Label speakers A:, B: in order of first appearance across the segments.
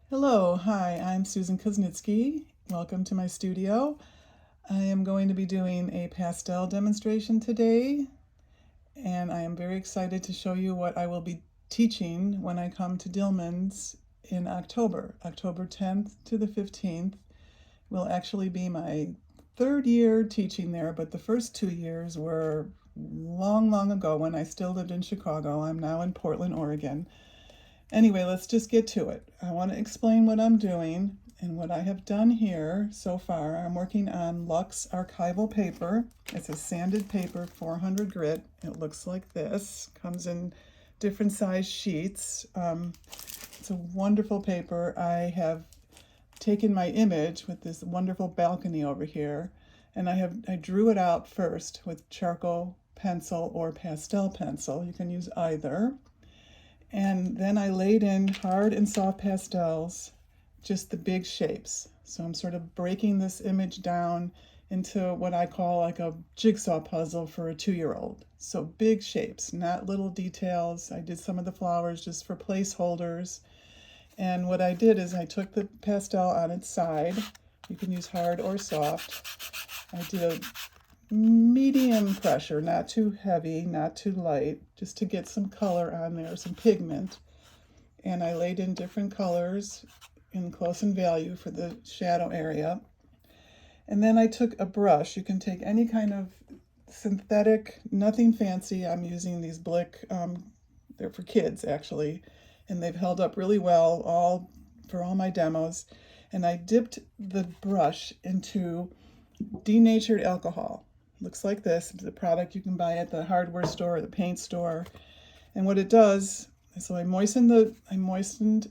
A: Hello, hi, I'm Susan Kuznitsky. Welcome to my studio. I am going to be doing a pastel demonstration today, and I am very excited to show you what I will be teaching when I come to Dillman's in October. October 10th to the 15th will actually be my third year teaching there, but the first 2 years were long, long ago when I still lived in Chicago. I'm now in Portland, Oregon. Anyway, let's just get to it. I want to explain what I'm doing and what I have done here so far. I'm working on Luxe archival paper. It's a sanded paper, 400 grit. It looks like this. Comes in different size sheets. It's a wonderful paper. I have taken my image with this wonderful balcony over here, and I drew it out first with charcoal pencil or pastel pencil. You can use either. And then I laid in hard and soft pastels, just the big shapes. So I'm sort of breaking this image down into what I call like a jigsaw puzzle for a 2-year-old. So big shapes, not little details. I did some of the flowers just for placeholders. And what I did is I took the pastel on its side. You can use hard or soft. I did a medium pressure, not too heavy, not too light, just to get some color on there, some pigment. And I laid in different colors in close and value for the shadow area. And then I took a brush. You can take any kind of synthetic, nothing fancy. I'm using these Blick, they're for kids actually, and they've held up really well for all my demos. And I dipped the brush into denatured alcohol. Looks like this. It's a product you can buy at the hardware store or the paint store. And what it does, so I moistened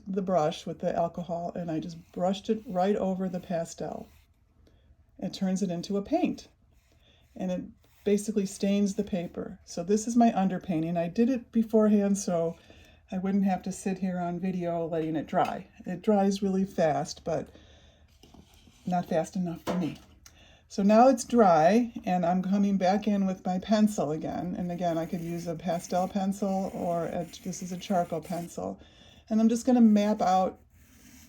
A: the brush with the alcohol, and I just brushed it right over the pastel. It turns it into a paint, and it basically stains the paper. So this is my underpainting. I did it beforehand so I wouldn't have to sit here on video letting it dry. It dries really fast, but not fast enough for me. So now it's dry, and I'm coming back in with my pencil again. And again, I could use a pastel pencil or this is a charcoal pencil. And I'm just going to map out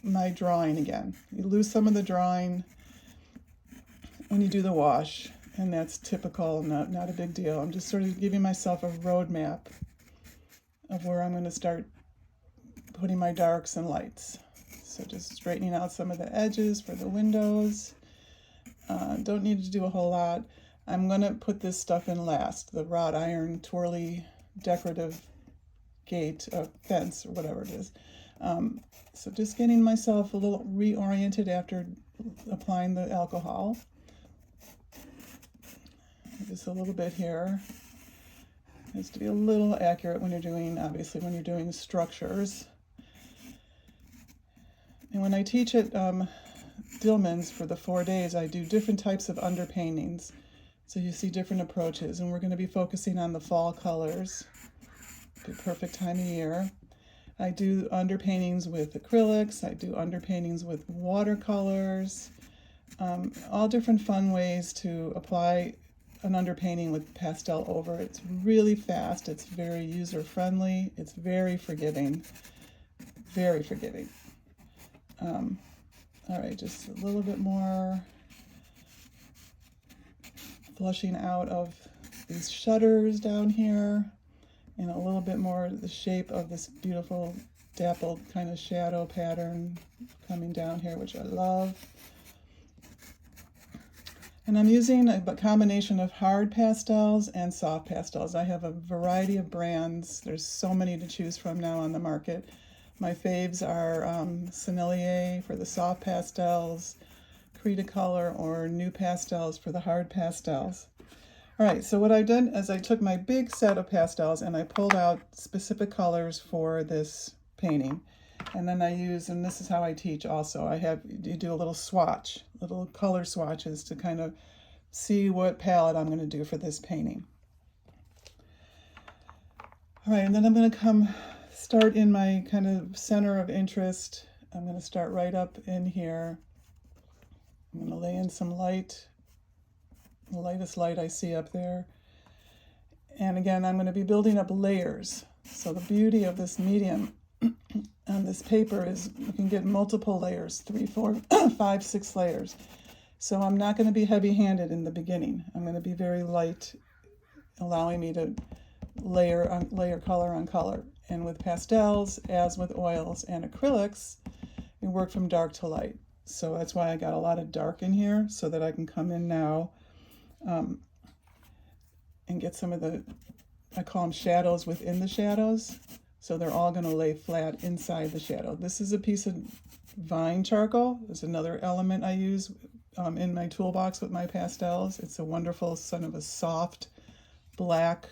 A: my drawing again. You lose some of the drawing when you do the wash, and that's typical, not a big deal. I'm just sort of giving myself a roadmap of where I'm going to start putting my darks and lights. So just straightening out some of the edges for the windows. Don't need to do a whole lot. I'm going to put this stuff in last, the wrought iron twirly decorative gate, fence, or whatever it is. So just getting myself a little reoriented after applying the alcohol. Just a little bit here. It has to be a little accurate when you're doing structures. And when I teach at Dillman's for the 4 days, I do different types of underpaintings. So you see different approaches, and we're going to be focusing on the fall colors. The perfect time of year. I do underpaintings with acrylics. I do underpaintings with watercolors. All different fun ways to apply an underpainting with pastel over. It's really fast. It's very user-friendly. It's very forgiving. Very forgiving. All right, just a little bit more flushing out of these shutters down here, and a little bit more the shape of this beautiful dappled kind of shadow pattern coming down here, which I love. And I'm using a combination of hard pastels and soft pastels. I have a variety of brands. There's so many to choose from now on the market. My faves are Sennelier for the soft pastels, Cretacolor or New Pastels for the hard pastels. All right, so what I've done is I took my big set of pastels and I pulled out specific colors for this painting. And then and this is how I teach also, you do a little swatch, little color swatches to kind of see what palette I'm going to do for this painting. All right, and then I'm going to start in my kind of center of interest. I'm going to start right up in here. I'm going to lay in some light, the lightest light I see up there. And again, I'm going to be building up layers. So the beauty of this medium on this paper is you can get multiple layers, 3, 4, 5, 6 layers. So I'm not going to be heavy-handed in the beginning. I'm going to be very light, allowing me to layer color on color. And with pastels, as with oils and acrylics, you work from dark to light. So that's why I got a lot of dark in here, so that I can come in now and get some of the, I call them shadows within the shadows. So they're all going to lay flat inside the shadow. This is a piece of vine charcoal. There's another element I use in my toolbox with my pastels. It's a wonderful sort of a soft black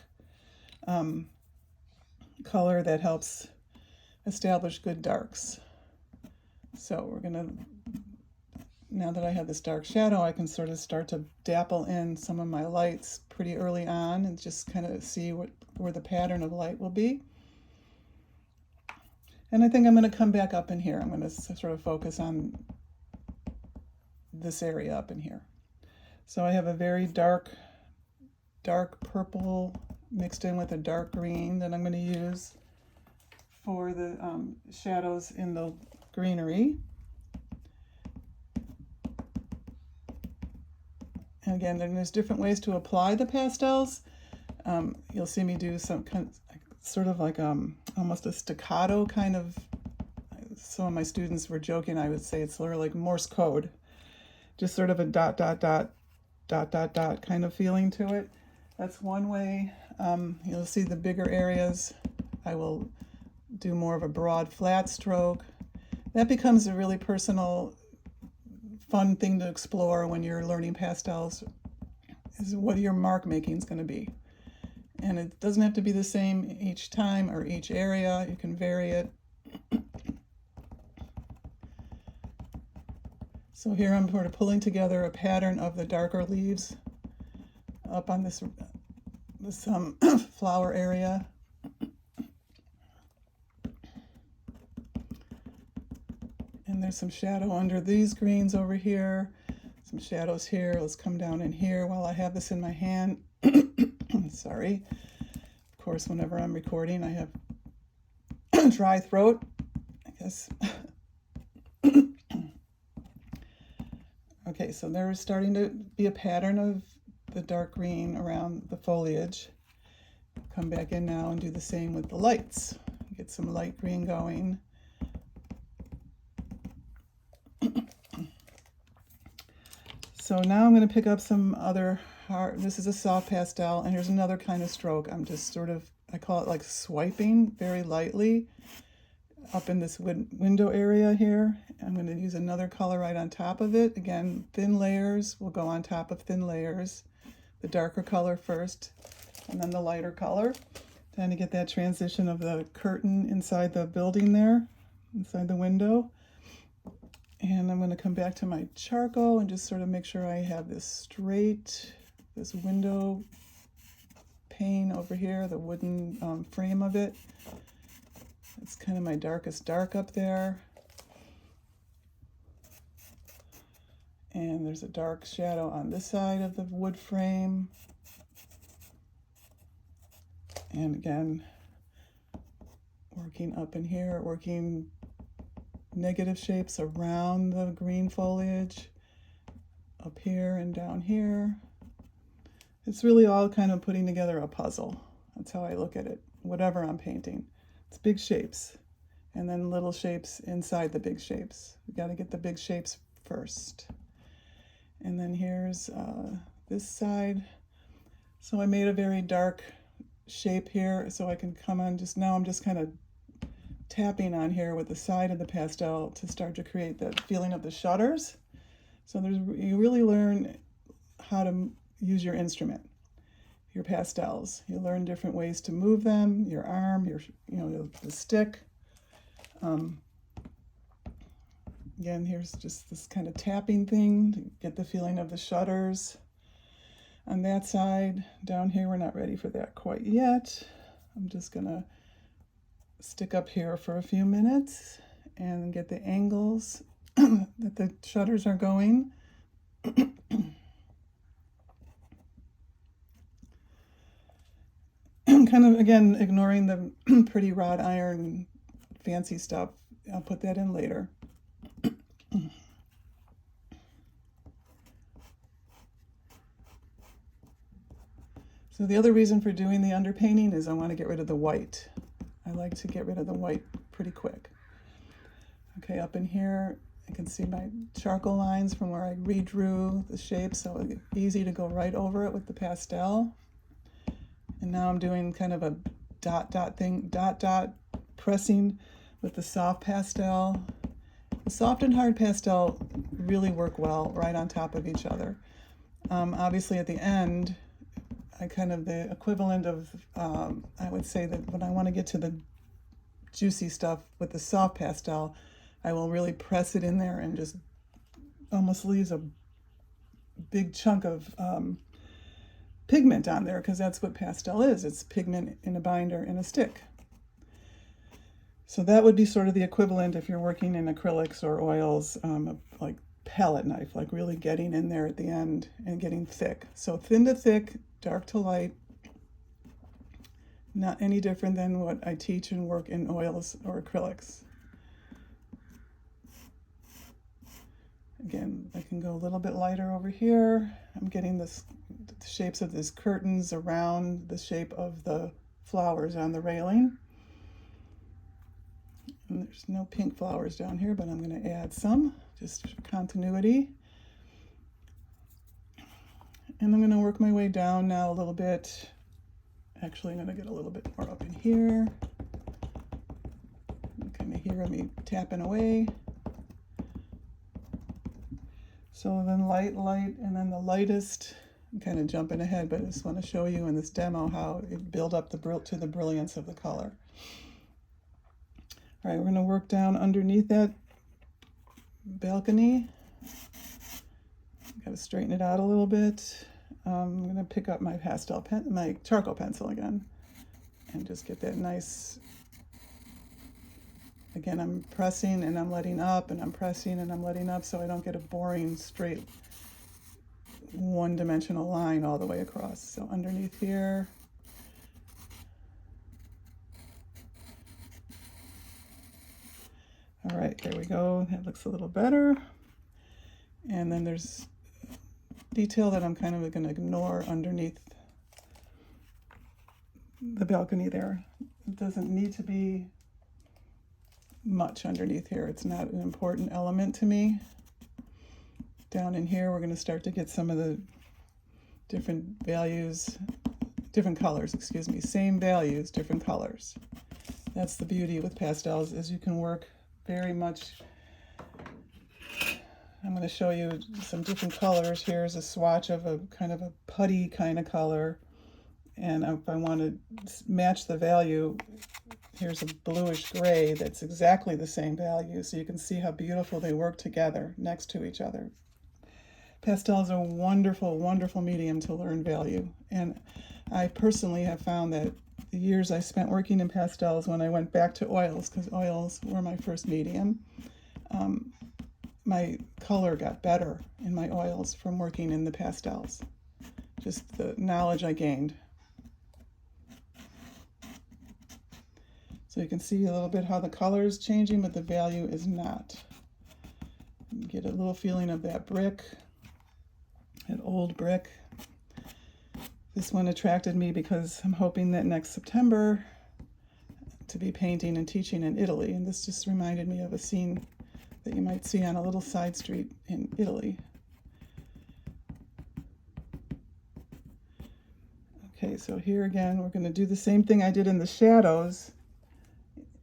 A: color that helps establish good darks. So we're going to, now that I have this dark shadow, I can sort of start to dapple in some of my lights pretty early on and just kind of see where the pattern of light will be. And I think I'm going to come back up in here. I'm going to sort of focus on this area up in here. So I have a very dark purple mixed in with a dark green that I'm going to use for the shadows in the greenery. And again, there's different ways to apply the pastels. You'll see me do some kind of, sort of like almost a staccato kind of, some of my students were joking, I would say it's sort of like Morse code. Just sort of a dot, dot, dot, dot, dot, dot kind of feeling to it. That's one way. You'll see the bigger areas, I will do more of a broad flat stroke. That becomes a really personal, fun thing to explore when you're learning pastels, is what your mark making is going to be. And it doesn't have to be the same each time or each area. You can vary it. So here I'm sort of pulling together a pattern of the darker leaves up on this flower area. And there's some shadow under these greens over here, some shadows here. Let's come down in here while I have this in my hand. Sorry. Of course, whenever I'm recording, I have dry throat, I guess. Okay, so there's starting to be a pattern of the dark green around the foliage. Come back in now and do the same with the lights. Get some light green going. So now I'm going to pick up some other hard, this is a soft pastel, and here's another kind of stroke. I'm just sort of, I call it like swiping very lightly up in this window area here. I'm going to use another color right on top of it. Again, thin layers will go on top of thin layers. The darker color first, and then the lighter color. Trying to get that transition of the curtain inside the building there, inside the window. And I'm going to come back to my charcoal and just sort of make sure I have this straight, this window pane over here, the wooden frame of it. It's kind of my darkest dark up there. And there's a dark shadow on this side of the wood frame. And again, working up in here, working negative shapes around the green foliage, up here and down here. It's really all kind of putting together a puzzle. That's how I look at it, whatever I'm painting. It's big shapes, and then little shapes inside the big shapes. We got to get the big shapes first. And then here's this side. So I made a very dark shape here, so I can come on just now. I'm just kind of tapping on here with the side of the pastel to start to create that feeling of the shutters. So you really learn how to use your instrument, your pastels. You learn different ways to move them, your arm, the stick. Again, here's just this kind of tapping thing to get the feeling of the shutters. On that side, down here, we're not ready for that quite yet. I'm just gonna stick up here for a few minutes and get the angles that the shutters are going. Kind of, again, ignoring the pretty wrought iron fancy stuff. I'll put that in later. So the other reason for doing the underpainting is I want to get rid of the white. I like to get rid of the white pretty quick. Okay, up in here, I can see my charcoal lines from where I redrew the shape, so it's easy to go right over it with the pastel. And now I'm doing kind of a dot thing, dot pressing with the soft pastel. The soft and hard pastel really work well right on top of each other. Obviously at the end, I kind of the equivalent of, I would say that when I want to get to the juicy stuff with the soft pastel, I will really press it in there and just almost leaves a big chunk of pigment on there, because that's what pastel is. It's pigment in a binder in a stick. So that would be sort of the equivalent if you're working in acrylics or oils, like palette knife, like really getting in there at the end and getting thick. So thin to thick, dark to light, not any different than what I teach and work in oils or acrylics. Again, I can go a little bit lighter over here. I'm getting the shapes of these curtains around the shape of the flowers on the railing. And there's no pink flowers down here, but I'm going to add some, just for continuity. And I'm going to work my way down now a little bit. Actually, I'm going to get a little bit more up in here. You kind of hear me tapping away. So then light, and then the lightest. I'm kind of jumping ahead, but I just want to show you in this demo how it built up to the brilliance of the color. All right, we're going to work down underneath that balcony. Got to straighten it out a little bit. I'm going to pick up my my charcoal pencil again, and just get that nice. Again, I'm pressing and I'm letting up, and I'm pressing and I'm letting up, so I don't get a boring straight one-dimensional line all the way across. So underneath here. All right, there we go. That looks a little better. And then there's detail that I'm kind of going to ignore underneath the balcony there. It doesn't need to be much underneath here. It's not an important element to me. Down in here, we're going to start to get some of the different colors, excuse me, same values, different colors. That's the beauty with pastels, is you can work very much. I'm going to show you some different colors. Here's a swatch of a kind of a putty kind of color. And if I want to match the value, here's a bluish gray that's exactly the same value. So you can see how beautiful they work together next to each other. Pastel is a wonderful, wonderful medium to learn value. And I personally have found that the years I spent working in pastels, when I went back to oils, because oils were my first medium, my color got better in my oils from working in the pastels. Just the knowledge I gained. So you can see a little bit how the color is changing, but the value is not. You get a little feeling of that brick, that old brick. This one attracted me because I'm hoping that next September to be painting and teaching in Italy. And this just reminded me of a scene that you might see on a little side street in Italy. Okay, so here again, we're going to do the same thing I did in the shadows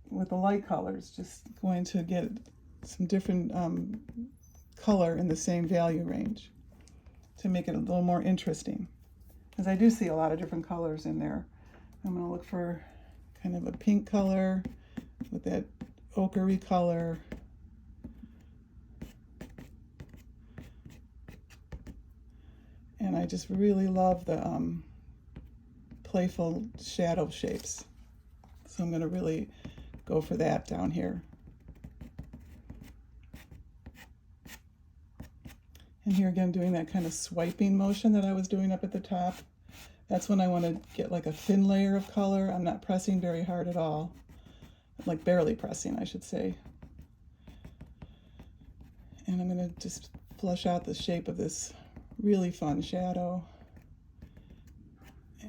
A: with the light colors, just going to get some different color in the same value range to make it a little more interesting. Because I do see a lot of different colors in there. I'm going to look for kind of a pink color with that ochre-y color. And I just really love the playful shadow shapes. So I'm going to really go for that down here. And here again, doing that kind of swiping motion that I was doing up at the top. That's when I want to get like a thin layer of color. I'm not pressing very hard at all. Like barely pressing, I should say. And I'm going to just flush out the shape of this really fun shadow.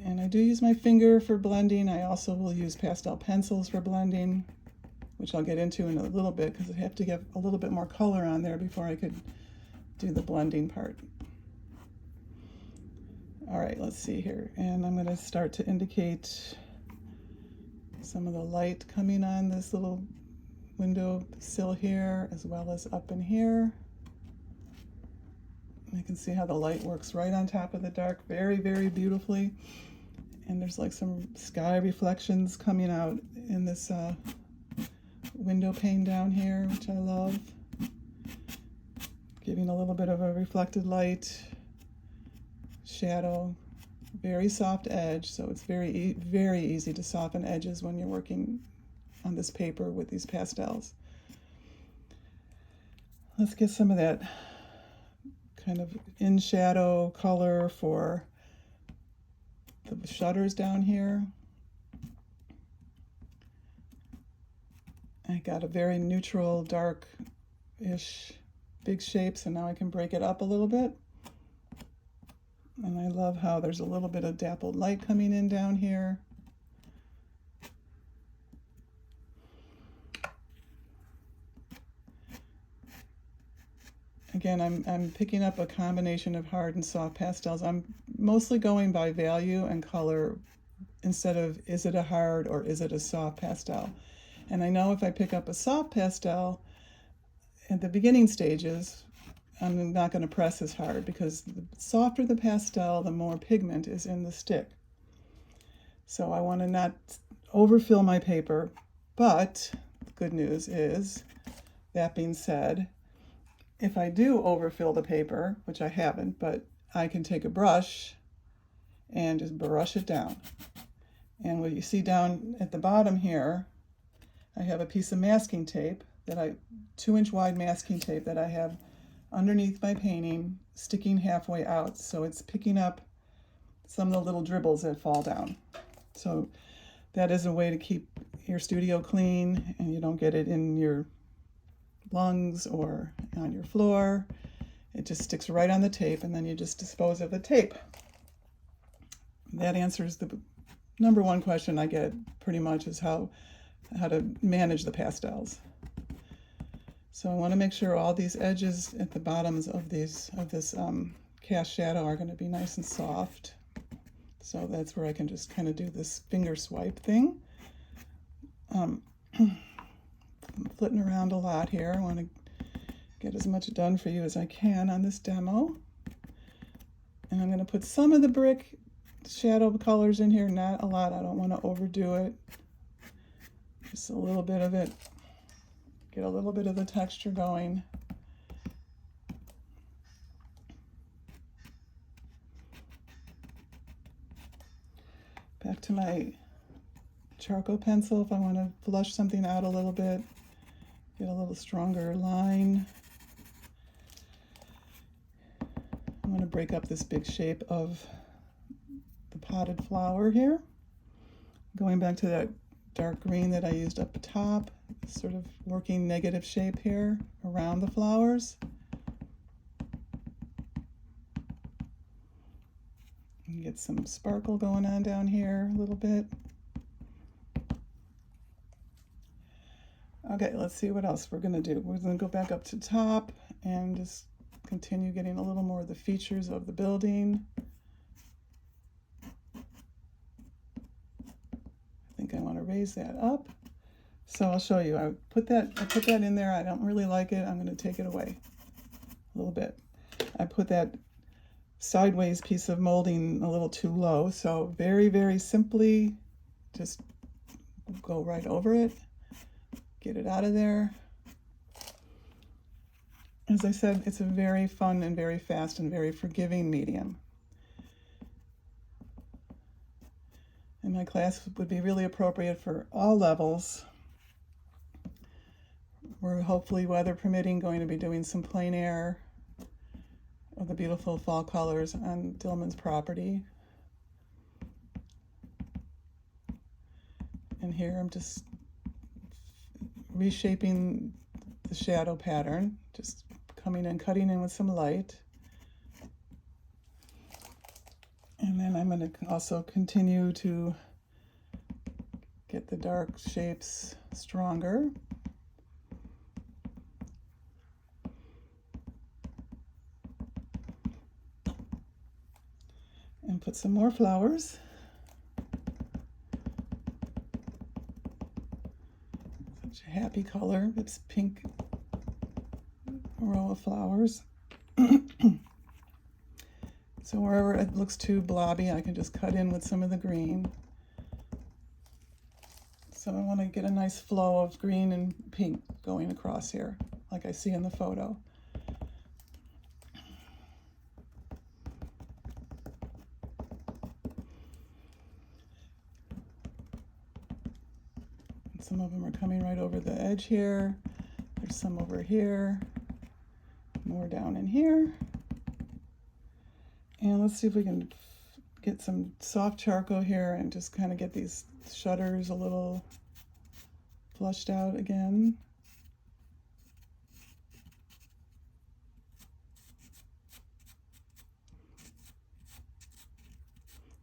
A: And I do use my finger for blending. I also will use pastel pencils for blending, which I'll get into in a little bit because I have to get a little bit more color on there before I could do the blending part. All right, let's see here. And I'm going to start to indicate some of the light coming on this little window sill here, as well as up in here. You can see how the light works right on top of the dark very, very beautifully. And there's like some sky reflections coming out in this window pane down here, which I love. Giving a little bit of a reflected light, shadow, very soft edge, so it's very, very easy to soften edges when you're working on this paper with these pastels. Let's get some of that kind of in shadow color for the shutters down here. I got a very neutral, dark-ish big shape, so now I can break it up a little bit. And I love how there's a little bit of dappled light coming in down here. Again, I'm picking up a combination of hard and soft pastels. I'm mostly going by value and color instead of is it a hard or is it a soft pastel. And I know if I pick up a soft pastel at the beginning stages, I'm not going to press as hard because the softer the pastel, the more pigment is in the stick. So I want to not overfill my paper, but the good news is, that being said, if I do overfill the paper, which I haven't, but I can take a brush and just brush it down. And what you see down at the bottom here, I have a piece of masking tape that 2-inch wide masking tape that I have underneath my painting, sticking halfway out. So it's picking up some of the little dribbles that fall down. So that is a way to keep your studio clean and you don't get it in your lungs or on your floor. It just sticks right on the tape and then you just dispose of the tape. That answers the number one question I get pretty much, is how to manage the pastels. So I want to make sure all these edges at the bottoms of this cast shadow are going to be nice and soft. So that's where I can just kind of do this finger swipe thing. I'm flitting around a lot here. I want to get as much done for you as I can on this demo. And I'm going to put some of the brick shadow colors in here, not a lot. I don't want to overdo it. Just a little bit of it. Get a little bit of the texture going. Back to my charcoal pencil if I want to flush something out a little bit. Get a little stronger line. I want to break up this big shape of the potted flower here. Going back to that dark green that I used up top, sort of working negative shape here around the flowers. You get some sparkle going on down here a little bit. Okay, let's see what else we're going to do. We're going to go back up to top and just continue getting a little more of the features of the building. I think I want to raise that up. So I'll show you. I put that in there. I don't really like it. I'm going to take it away a little bit. I put that sideways piece of molding a little too low. So very, very simply, just go right over it. Get it out of there. As I said, it's a very fun and very fast and very forgiving medium. And my class would be really appropriate for all levels. We're hopefully, weather permitting, going to be doing some plein air of the beautiful fall colors on Dillman's property. And here I'm just reshaping the shadow pattern, just coming in, cutting in with some light. And then I'm going to also continue to get the dark shapes stronger. And put some more flowers. Such a happy color, this pink row of flowers. So wherever it looks too blobby, I can just cut in with some of the green. So I want to get a nice flow of green and pink going across here, like I see in the photo. And some of them are coming right over the edge here. There's some over here, more down in here. And let's see if we can get some soft charcoal here and just kind of get these shutters a little flushed out again.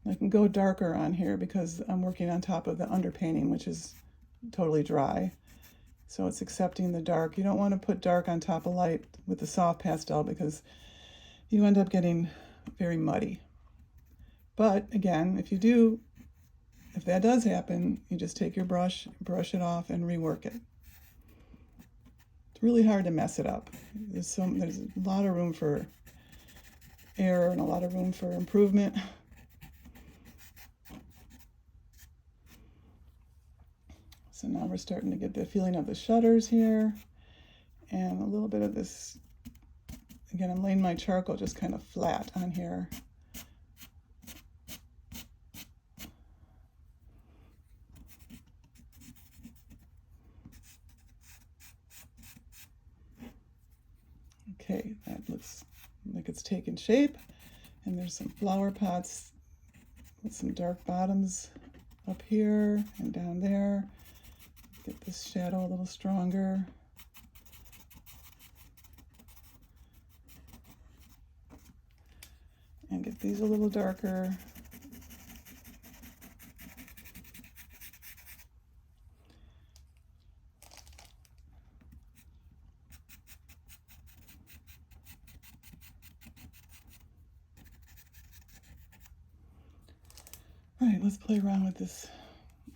A: I can go darker on here because I'm working on top of the underpainting, which is totally dry. So it's accepting the dark. You don't want to put dark on top of light with the soft pastel because you end up getting very muddy. But again, if that does happen, you just take your brush it off and rework it. It's really hard to mess it up. There's a lot of room for error and a lot of room for improvement. So now we're starting to get the feeling of the shutters here and a little bit of this. Again, I'm laying my charcoal just kind of flat on here. Okay, that looks like it's taken shape. And there's some flower pots with some dark bottoms up here and down there. Get this shadow a little stronger. And get these a little darker. All right, let's play around with this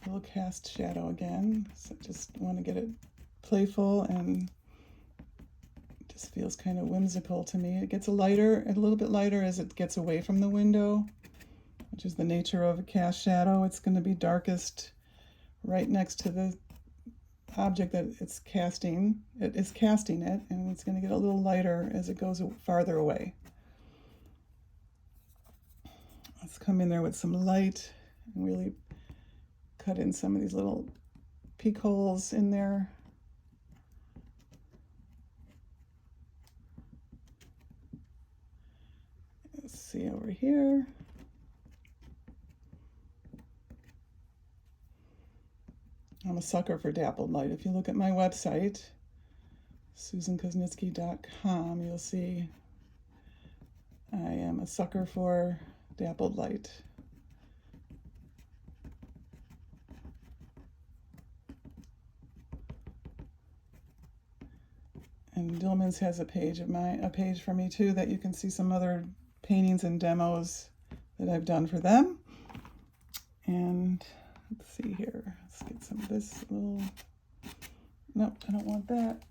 A: little cast shadow again. So just want to get it playful and just feels kind of whimsical to me. It gets a little bit lighter as it gets away from the window, which is the nature of a cast shadow. It's going to be darkest right next to the object that it's casting. It is casting it, and it's going to get a little lighter as it goes farther away. Let's come in there with some light and really cut in some of these little peek holes in there. Let's see over here. I'm a sucker for dappled light. If you look at my website, susankoznitsky.com, you'll see I am a sucker for dappled light. And Dillman's has a page for me too that you can see some other paintings and demos that I've done for them. And let's see here. Let's get some of this little. Nope, I don't want that.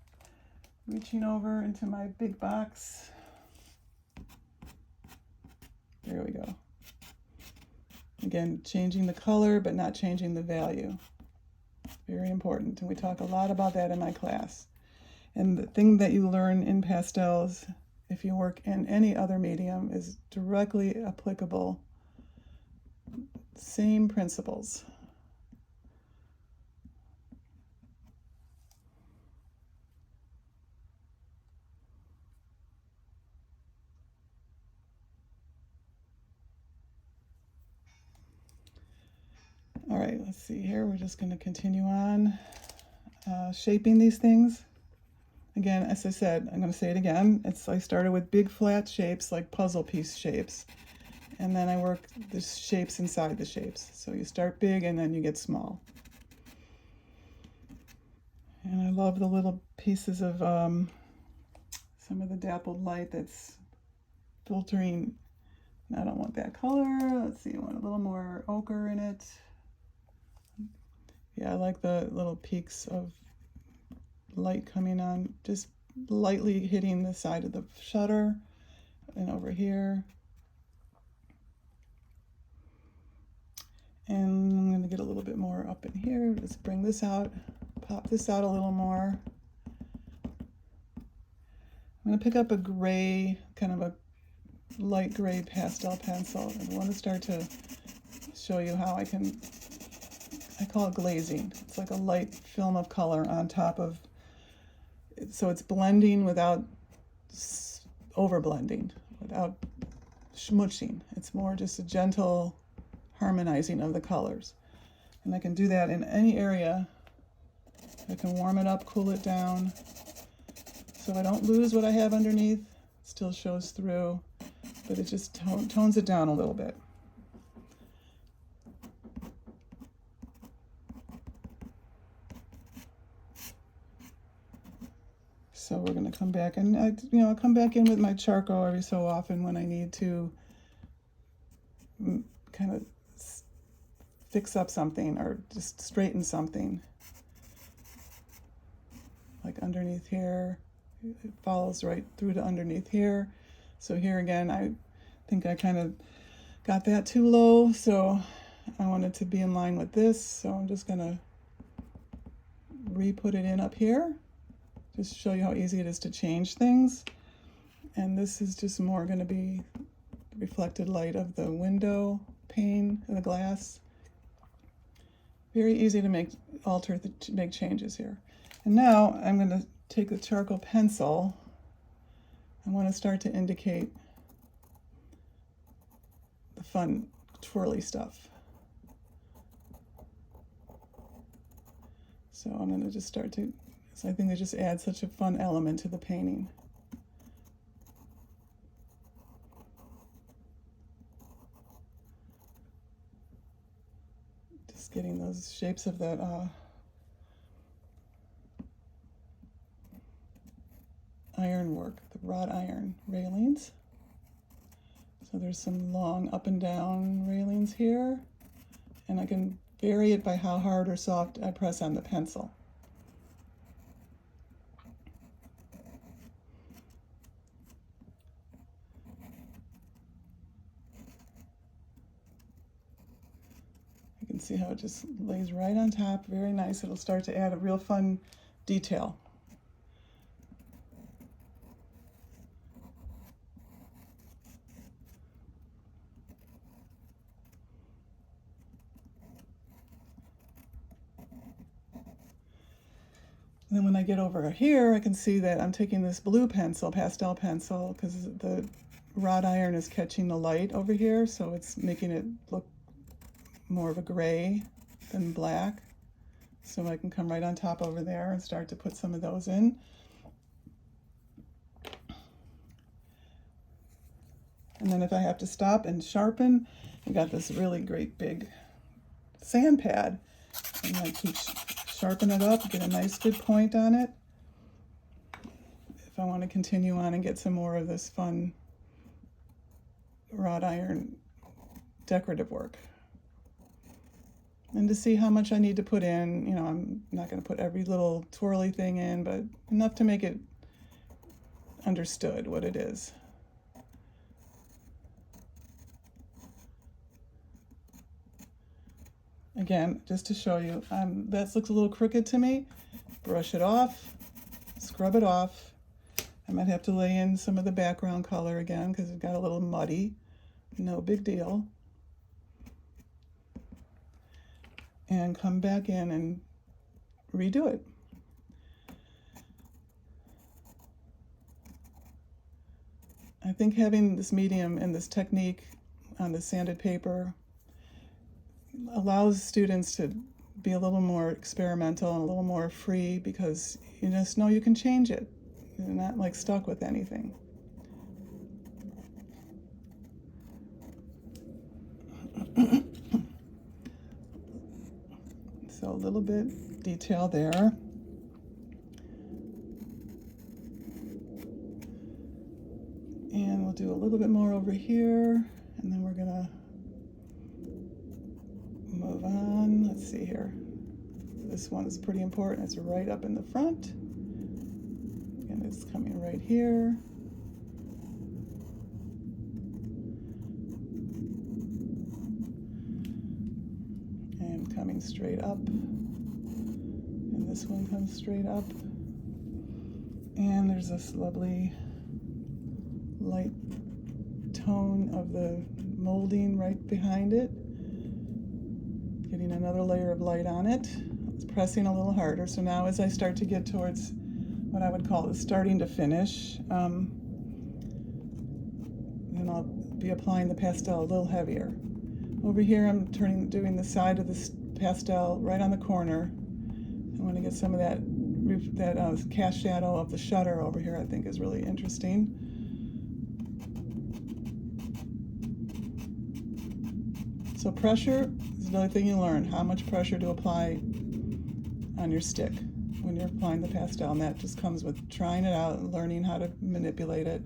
A: Reaching over into my big box. There we go. Again, changing the color, but not changing the value. Very important. And we talk a lot about that in my class. And the thing that you learn in pastels, if you work in any other medium, is directly applicable. Same principles. All right, let's see here. We're just going to continue on shaping these things. Again, as I said, I'm going to say it again. I started with big flat shapes like puzzle piece shapes, and then I work the shapes inside the shapes. So you start big and then you get small. And I love the little pieces of some of the dappled light that's filtering. I don't want that color. Let's see, I want a little more ochre in it. Yeah, I like the little peaks of light coming on, just lightly hitting the side of the shutter and over here. And I'm going to get a little bit more up in here. Just bring this out, pop this out a little more. I'm going to pick up a gray, kind of a light gray pastel pencil. I want to start to show you how I call it glazing. It's like a light film of color on top of, so it's blending without over blending, without smushing. It's more just a gentle harmonizing of the colors. And I can do that in any area. I can warm it up, cool it down, so I don't lose what I have underneath. It still shows through, but it just tones it down a little bit. So we're going to come back, and I'll come back in with my charcoal every so often when I need to kind of fix up something or just straighten something. Like underneath here, it follows right through to underneath here. So here again, I think I kind of got that too low, so I want it to be in line with this. So I'm just going to re-put it in up here. Just to show you how easy it is to change things. And this is just more going to be reflected light of the window pane of the glass. Very easy to make changes here. And now I'm going to take the charcoal pencil. I want to start to indicate the fun twirly stuff. So I'm going to just start to, so I think it just adds such a fun element to the painting. Just getting those shapes of that ironwork, the wrought iron railings. So there's some long up and down railings here, and I can vary it by how hard or soft I press on the pencil. You can see how it just lays right on top, very nice. It'll start to add a real fun detail. And then when I get over here, I can see that I'm taking this blue pencil, pastel pencil, because the wrought iron is catching the light over here, so it's making it look more of a gray than black. So I can come right on top over there and start to put some of those in. And then if I have to stop and sharpen, I got this really great big sand pad, and I keep sharpen it up, get a nice good point on it. If I want to continue on and get some more of this fun wrought iron decorative work. And to see how much I need to put in, I'm not going to put every little twirly thing in, but enough to make it understood what it is. Again, just to show you, that looks a little crooked to me. Brush it off, scrub it off. I might have to lay in some of the background color again because it got a little muddy. No big deal. And come back in and redo it. I think having this medium and this technique on the sanded paper allows students to be a little more experimental and a little more free, because you just know you can change it. They're not like stuck with anything. So a little bit detail there. And we'll do a little bit more over here, and then we're gonna move on. Let's see here. This one is pretty important. It's right up in the front, and it's coming right here. And coming straight up. And this one comes straight up. And there's this lovely light tone of the molding right behind it. Getting another layer of light on it. It's pressing a little harder. So now as I start to get towards what I would call the starting to finish, then I'll be applying the pastel a little heavier. Over here I'm doing the side of this pastel right on the corner. I want to get some of that cast shadow of the shutter over here. I think is really interesting. So pressure is another thing you learn, how much pressure to apply on your stick when you're applying the pastel, and that just comes with trying it out and learning how to manipulate it.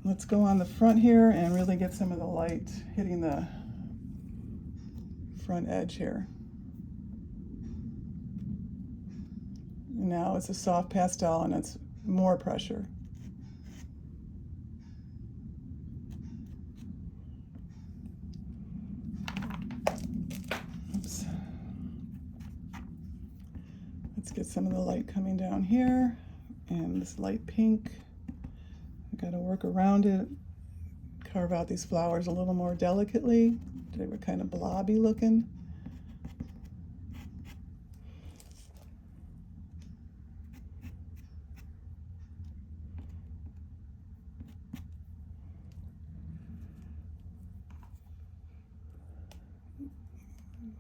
A: Let's go on the front here and really get some of the light hitting the front edge here. Now it's a soft pastel and it's more pressure. Oops. Let's get some of the light coming down here, and this light pink. I've got to work around it, carve out these flowers a little more delicately. They were kind of blobby looking.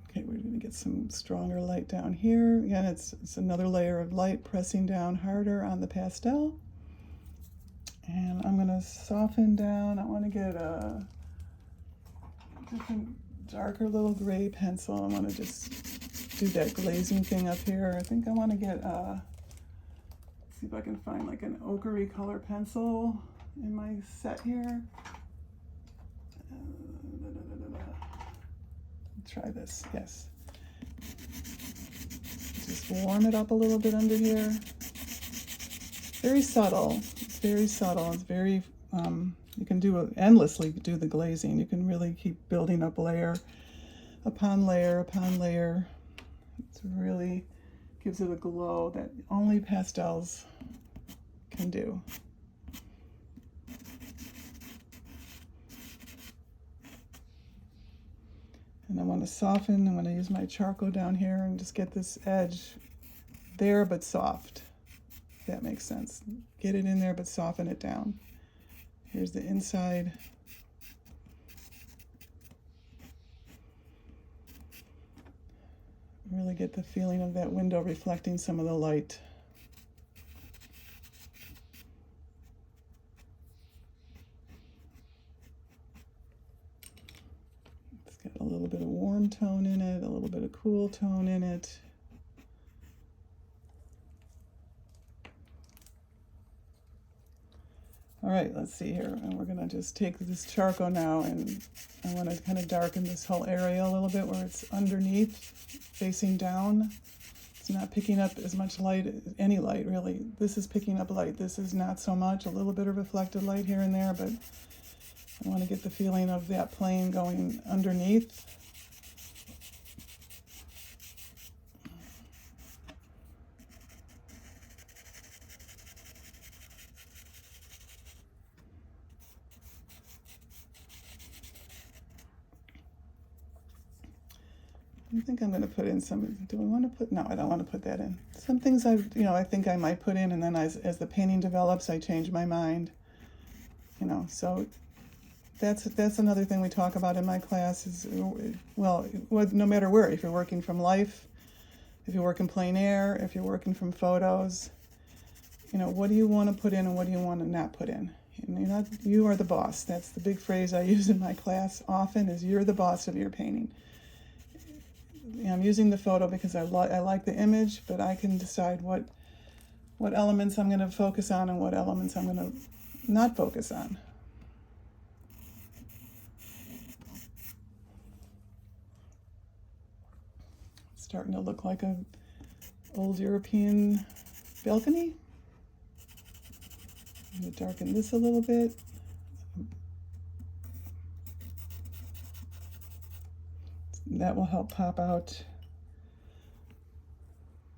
A: Okay, we're going to get some stronger light down here. Again, it's another layer of light pressing down harder on the pastel. And I'm going to soften down. I want to get a different, darker little gray pencil. I want to just do that glazing thing up here. I think I want to get see if I can find like an ochre color pencil in my set here. Try this, yes. Just warm it up a little bit under here. Very subtle. It's very subtle. It's very, you can endlessly do the glazing. You can really keep building up layer upon layer upon layer. It really gives it a glow that only pastels can do. And I want to soften. I'm going to use my charcoal down here and just get this edge there but soft. If that makes sense. Get it in there but soften it down. Here's the inside. Really get the feeling of that window reflecting some of the light. It's got a little bit of warm tone in it, a little bit of cool tone in it. All right, let's see here. And we're gonna just take this charcoal now, and I wanna kind of darken this whole area a little bit where it's underneath, facing down. It's not picking up as much light, any light really. This is picking up light. This is not so much, a little bit of reflected light here and there, but I wanna get the feeling of that plane going underneath. I think I'm going to put in some, do I want to put, no, I don't want to put that in. Some things I think I might put in, and then as the painting develops, I change my mind, so that's another thing we talk about in my class is, well, no matter where, if you're working from life if you work in plein air, if you're working from photos, you know, what do you want to put in and what do you want to not put in? And you are the boss. That's the big phrase I use in my class often, is you're the boss of your painting. I'm using the photo because I like the image, but I can decide what elements I'm going to focus on and what elements I'm going to not focus on. It's starting to look like a old European balcony. I'm going to darken this a little bit. That will help pop out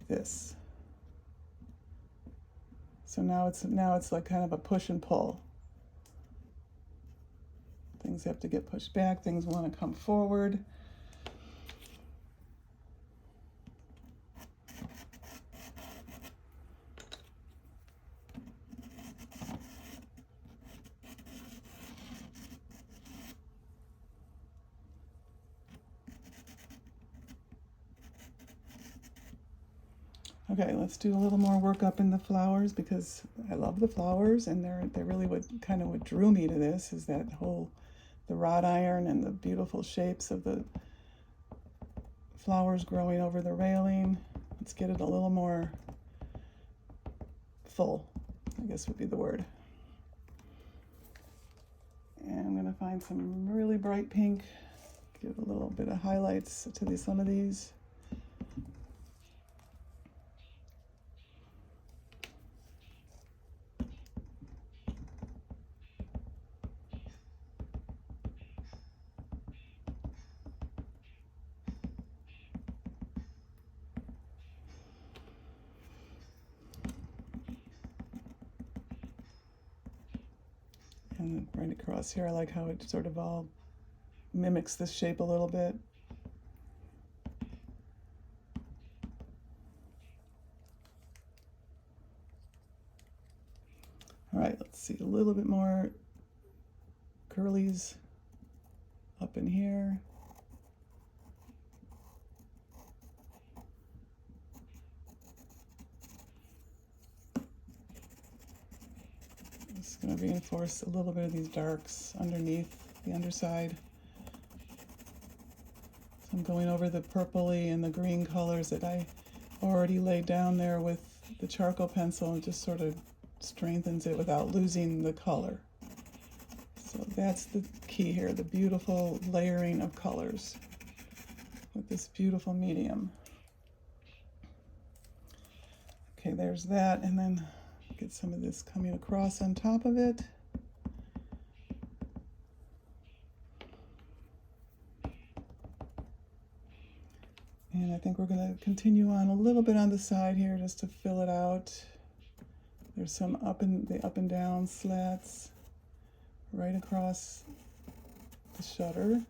A: this. So now it's like kind of a push and pull. Things have to get pushed back, things want to come forward. Okay, let's do a little more work up in the flowers, because I love the flowers, and they're really what drew me to this, is that the wrought iron and the beautiful shapes of the flowers growing over the railing. Let's get it a little more full, I guess would be the word. And I'm going to find some really bright pink, give a little bit of highlights to some of these. And right across here, I like how it sort of all mimics this shape a little bit. All right, let's see, a little bit more curlies up in here. Just going to reinforce a little bit of these darks underneath the underside. So I'm going over the purpley and the green colors that I already laid down there with the charcoal pencil, and just sort of strengthens it without losing the color. So that's the key here, the beautiful layering of colors with this beautiful medium. Okay, there's that, and then get some of this coming across on top of it. And I think we're going to continue on a little bit on the side here just to fill it out. There's some the up and down slats right across the shutter.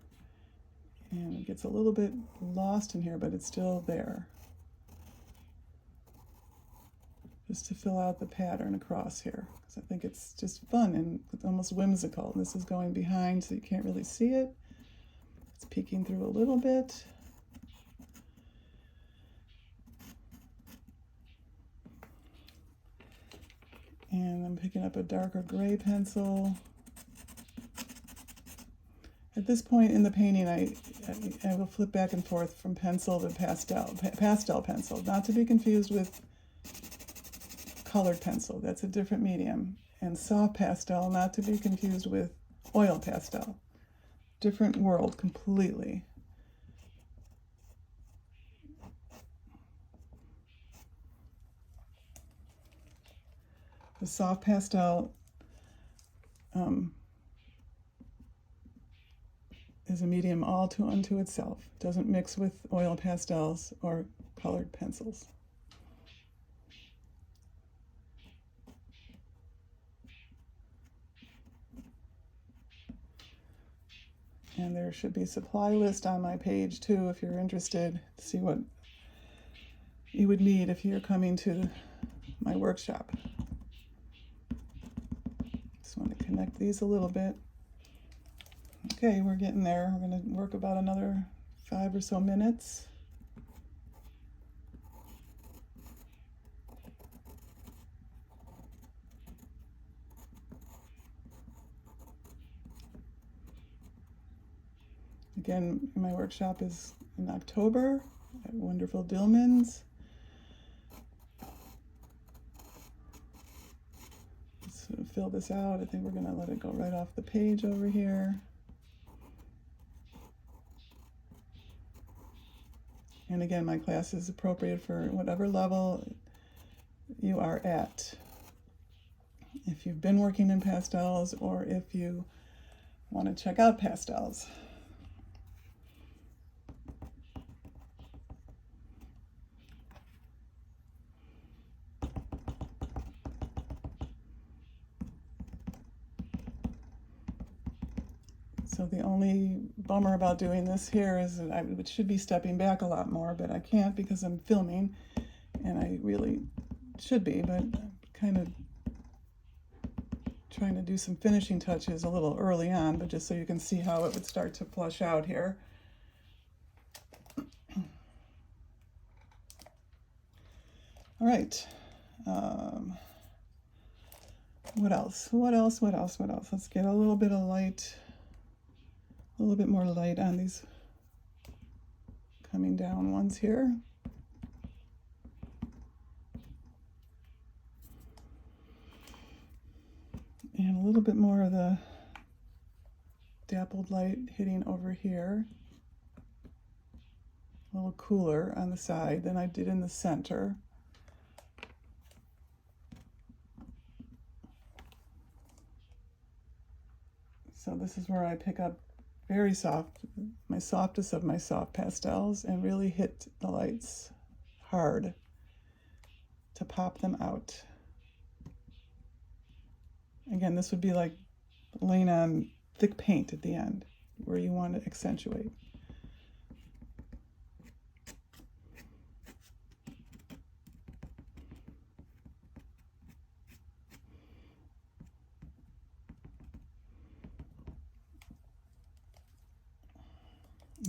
A: And it gets a little bit lost in here, but it's still there. Just to fill out the pattern across here, because I think it's just fun and it's almost whimsical. And this is going behind, so you can't really see it. It's peeking through a little bit. And I'm picking up a darker gray pencil. At this point in the painting, I will flip back and forth from pencil to pastel pencil, not to be confused with colored pencil. That's a different medium. And soft pastel, not to be confused with oil pastel. Different world completely. The soft pastel is a medium all unto itself. It doesn't mix with oil pastels or colored pencils. And there should be a supply list on my page too, if you're interested to see what you would need if you're coming to my workshop. Just want to connect these a little bit. Okay, we're getting there. We're going to work about another 5 or so minutes. Again, my workshop is in October at Wonderful Dillman's. Let's fill this out. I think we're going to let it go right off the page over here. And again, my class is appropriate for whatever level you are at. If you've been working in pastels or if you want to check out pastels. So the only bummer about doing this here is that I should be stepping back a lot more, but I can't because I'm filming, and I really should be, but I'm kind of trying to do some finishing touches a little early on, but just so you can see how it would start to flush out here. All right. What else? Let's get a little bit of light. A little bit more light on these coming down ones here. And a little bit more of the dappled light hitting over here. A little cooler on the side than I did in the center. So this is where I pick up very soft, my softest of my soft pastels, and really hit the lights hard to pop them out. Again, this would be like laying on thick paint at the end where you want to accentuate.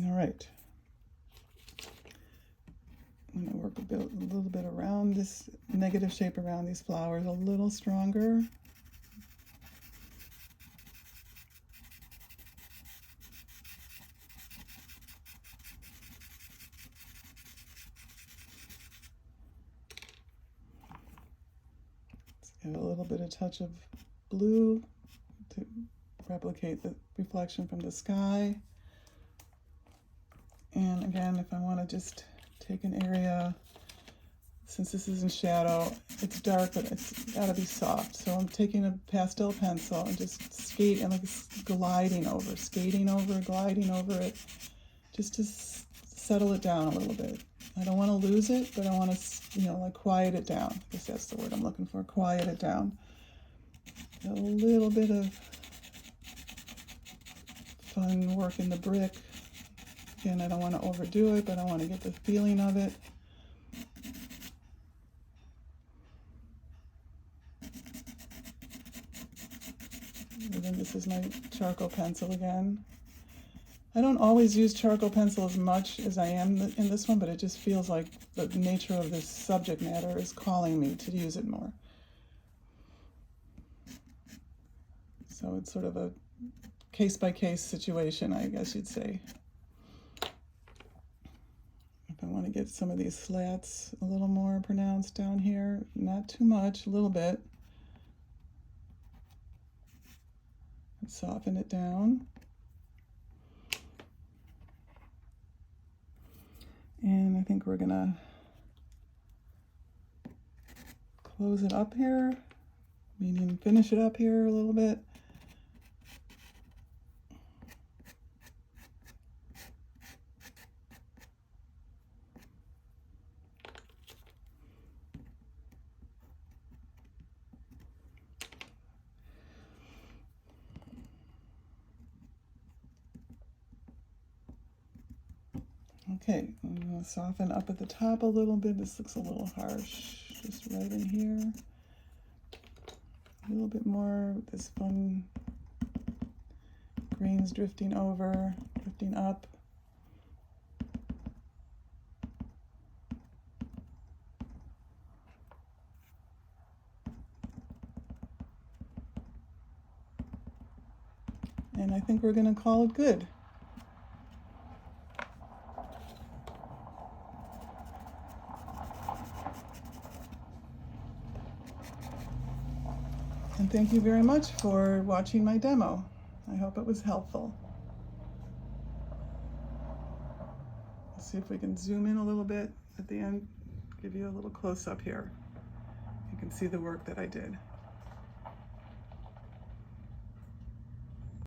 A: All right. I'm going to work a little bit around this negative shape around these flowers a little stronger. Let's give a little bit of touch of blue to replicate the reflection from the sky. And again, if I want to just take an area, since this is in shadow, it's dark, but it's got to be soft. So I'm taking a pastel pencil and just gliding over it, just to settle it down a little bit. I don't want to lose it, but I want to, like quiet it down. I guess that's the word I'm looking for, quiet it down. A little bit of fun work in the brick. Again, I don't want to overdo it, but I want to get the feeling of it. And then this is my charcoal pencil again. I don't always use charcoal pencil as much as I am in this one, but it just feels like the nature of this subject matter is calling me to use it more. So it's sort of a case-by-case situation, I guess you'd say. If I want to get some of these slats a little more pronounced down here, not too much, a little bit. And soften it down. And I think we're gonna close it up here, meaning finish it up here a little bit. Okay, I'm going to soften up at the top a little bit. This looks a little harsh, just right in here. A little bit more of this fun greens drifting over, drifting up. And I think we're going to call it good. And thank you very much for watching my demo. I hope it was helpful. Let's see if we can zoom in a little bit at the end, give you a little close-up here. You can see the work that I did.